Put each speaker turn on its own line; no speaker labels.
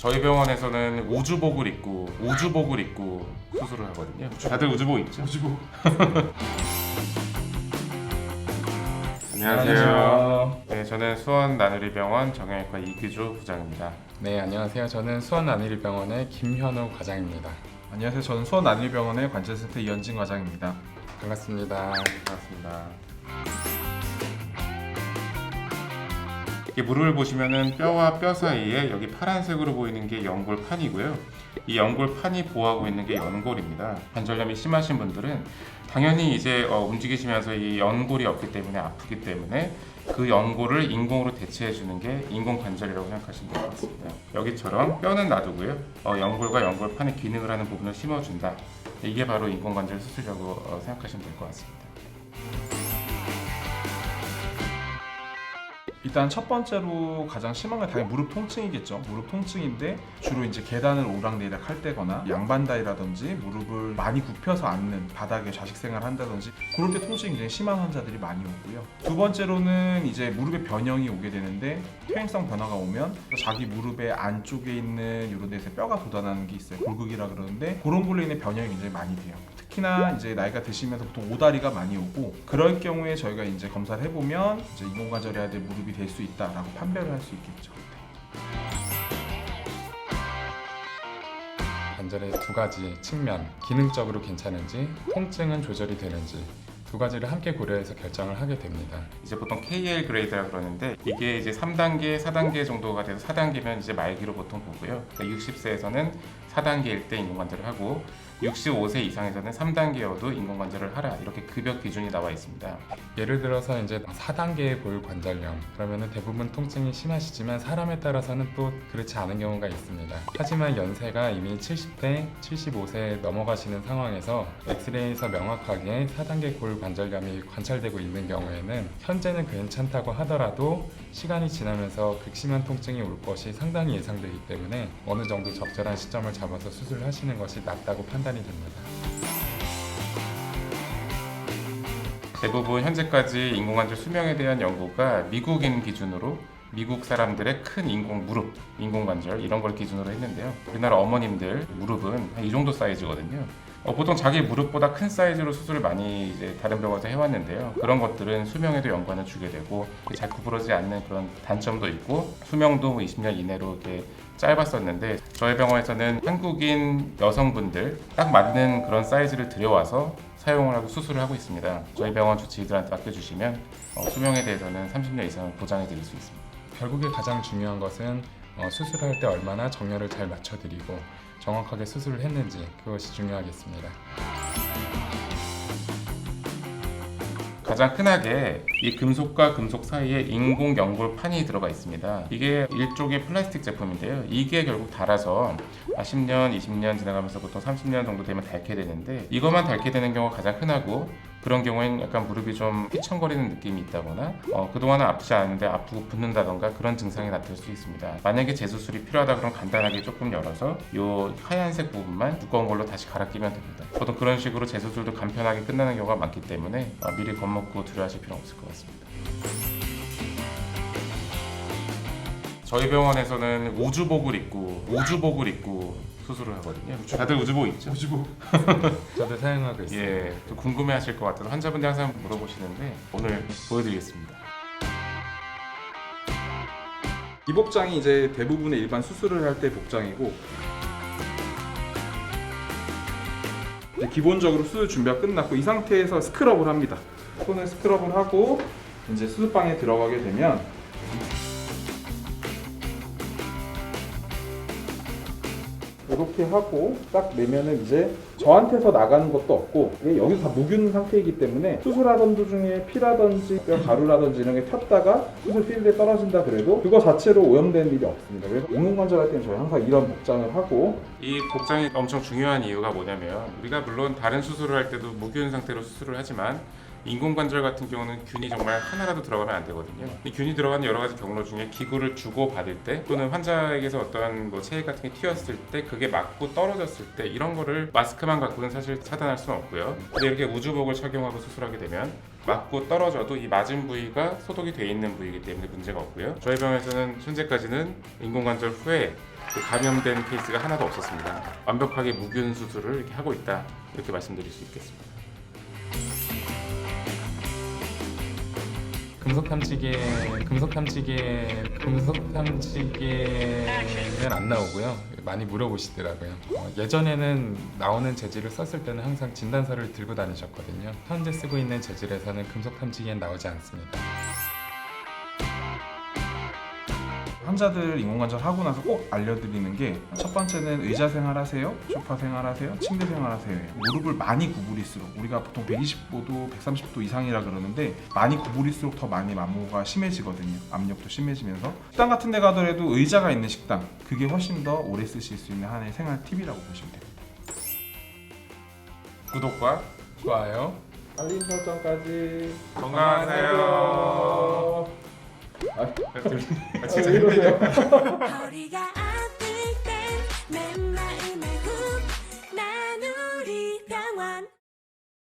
저희 병원에서는 우주복을 입고 수술을 하거든요. 다들 우주복 입죠?
우주복.
안녕하세요. 네, 저는 수원 나누리병원 정형외과 이규조 부장입니다.
네, 안녕하세요. 저는 수원안일병원의 김현우 과장입니다.
안녕하세요. 저는 수원 안일병원의 관절센터 이현진 과장입니다.
반갑습니다.
반갑습니다. 이렇게 무릎을 보시면은 뼈와 뼈 사이에 여기 파란색으로 보이는 게 연골판이고요. 이 연골판이 보호하고 있는 게 연골입니다. 관절염이 심하신 분들은 당연히 이제 움직이시면서 이 연골이 없기 때문에 아프기 때문에 그 연골을 인공으로 대체해 주는 게 인공관절이라고 생각하시면 될 것 같습니다. 여기처럼 뼈는 놔두고요. 연골과 연골판의 기능을 하는 부분을 심어준다. 이게 바로 인공관절 수술이라고 생각하시면 될 것 같습니다.
일단 첫 번째로 가장 심한 건 당연히 무릎 통증이겠죠. 무릎 통증인데 주로 이제 계단을 오락내리락 할 때거나 양반다리라든지 무릎을 많이 굽혀서 앉는 바닥에 좌식 생활을 한다든지 그럴 때 통증이 굉장히 심한 환자들이 많이 오고요. 두 번째로는 이제 무릎의 변형이 오게 되는데 퇴행성 변화가 오면 자기 무릎의 안쪽에 있는 이런 데서 뼈가 돋아나는 게 있어요. 골극이라 그러는데 그런 걸로 인해 변형이 굉장히 많이 돼요. 특히나 이제 나이가 드시면서 보통 오다리가 많이 오고 그럴 경우에 저희가 이제 검사를 해보면 이제 인공관절해야 될 무릎이 될 수 있다라고 판별을 할 수 있겠죠.
관절의 두 가지 측면, 기능적으로 괜찮은지, 통증은 조절이 되는지 두 가지를 함께 고려해서 결정을 하게 됩니다.
이제 보통 KL 그레이드라 그러는데 이게 이제 3단계, 4단계 정도가 돼서 4단계면 이제 말기로 보통 보고요. 그러니까 60세에서는 4단계일 때 인공관절을 하고 65세 이상에서는 3단계여도 인공관절을 하라 이렇게 급여 기준이 나와 있습니다.
예를 들어서 이제 4단계의 골관절염 그러면은 대부분 통증이 심하시지만 사람에 따라서는 또 그렇지 않은 경우가 있습니다. 하지만 연세가 이미 70대, 75세 넘어가시는 상황에서 엑스레이에서 명확하게 4단계 골관절염이 관찰되고 있는 경우에는 현재는 괜찮다고 하더라도 시간이 지나면서 극심한 통증이 올 것이 상당히 예상되기 때문에 어느 정도 적절한 시점을 잡아서 수술을 하시는 것이 낫다고 판단이 됩니다.
대부분 현재까지 인공관절 수명에 대한 연구가 미국인 기준으로 미국 사람들의 큰 인공 무릎, 인공관절 이런 걸 기준으로 했는데요. 우리나라 어머님들 무릎은 한 이 정도 사이즈거든요. 보통 자기 무릎보다 큰 사이즈로 수술을 많이 이제 다른 병원에서 해왔는데요. 그런 것들은 수명에도 연관을 주게 되고 잘 구부러지지 않는 그런 단점도 있고 수명도 20년 이내로 이렇게 짧았었는데 저희 병원에서는 한국인 여성분들 딱 맞는 그런 사이즈를 들여와서 사용을 하고 수술을 하고 있습니다. 저희 병원 주치의들한테 맡겨주시면 수명에 대해서는 30년 이상을 보장해 드릴 수 있습니다.
결국에 가장 중요한 것은 수술할 때 얼마나 정렬을 잘 맞춰드리고 정확하게 수술을 했는지 그것이 중요하겠습니다.
가장 흔하게 이 금속과 금속 사이에 인공 연골판이 들어가 있습니다. 이게 일종의 플라스틱 제품인데요. 이게 결국 닳아서 10년, 20년 지나가면서 보통 30년 정도 되면 닳게 되는데 이것만 닳게 되는 경우가 가장 흔하고 그런 경우에는 약간 무릎이 좀 휘청거리는 느낌이 있다거나 그동안은 아프지 않은데 아프고 붓는다던가 그런 증상이 나타날 수 있습니다. 만약에 재수술이 필요하다 그러면 간단하게 조금 열어서 이 하얀색 부분만 두꺼운 걸로 다시 갈아 끼면 됩니다. 보통 그런 식으로 재수술도 간편하게 끝나는 경우가 많기 때문에 미리 겁먹고 두려워하실 필요는 없을 것 같습니다. 저희 병원에서는 우주복을 입고 수술을 하거든요. 다들 우주복 입죠?
우주복.
저도 사용하고 있습니다.
예, 또 궁금해하실 것 같아서 환자분들 항상 물어보시는데 오늘 보여드리겠습니다.
이 복장이 이제 대부분의 일반 수술을 할 때 복장이고 이제 기본적으로 수술 준비가 끝났고 이 상태에서 스크럽을 합니다. 손을 스크럽을 하고 이제 수술방에 들어가게 되면 이렇게 하고 딱 내면은 이제 저한테서 나가는 것도 없고 여기서 다 무균 상태이기 때문에 수술하던 도중에 피라든지 뼈 가루라든지 이런 게 폈다가 수술 필드에 떨어진다 그래도 그거 자체로 오염되는 일이 없습니다. 그래서 인공관절 할 때는 저희 항상 이런 복장을 하고
이 복장이 엄청 중요한 이유가 뭐냐면 우리가 물론 다른 수술을 할 때도 무균 상태로 수술을 하지만 인공관절 같은 경우는 균이 정말 하나라도 들어가면 안 되거든요. 이 균이 들어가는 여러 가지 경로 중에 기구를 주고 받을 때 또는 환자에게서 어떠한 체액 같은 게 튀었을 때 그게 맞고 떨어졌을 때 이런 거를 마스크만 갖고는 사실 차단할 수는 없고요. 근데 이렇게 우주복을 착용하고 수술하게 되면 맞고 떨어져도 이 맞은 부위가 소독이 돼 있는 부위이기 때문에 문제가 없고요. 저희 병원에서는 현재까지는 인공관절 후에 감염된 케이스가 하나도 없었습니다. 완벽하게 무균 수술을 이렇게 하고 있다 이렇게 말씀드릴 수 있겠습니다.
금속 탐지기는 안 나오고요. 많이 물어보시더라고요. 예전에는 나오는 재질을 썼을 때는 항상 진단서를 들고 다니셨거든요. 현재 쓰고 있는 재질에서는 금속 탐지기엔 나오지 않습니다.
환자들 인공관절 하고 나서 꼭 알려드리는 게 첫 번째는 의자 생활하세요? 소파 생활하세요? 침대 생활하세요? 무릎을 많이 구부릴수록 우리가 보통 120도도 130도 이상이라 그러는데 많이 구부릴수록 더 많이 만모가 심해지거든요. 압력도 심해지면서 식당 같은 데 가더라도 의자가 있는 식당 그게 훨씬 더 오래 쓰실 수 있는 하나의 생활 팁이라고 보시면 됩니다.
구독과
좋아요.
알림 설정까지
건강하세요.
아,
진짜 힘들죠?
허리가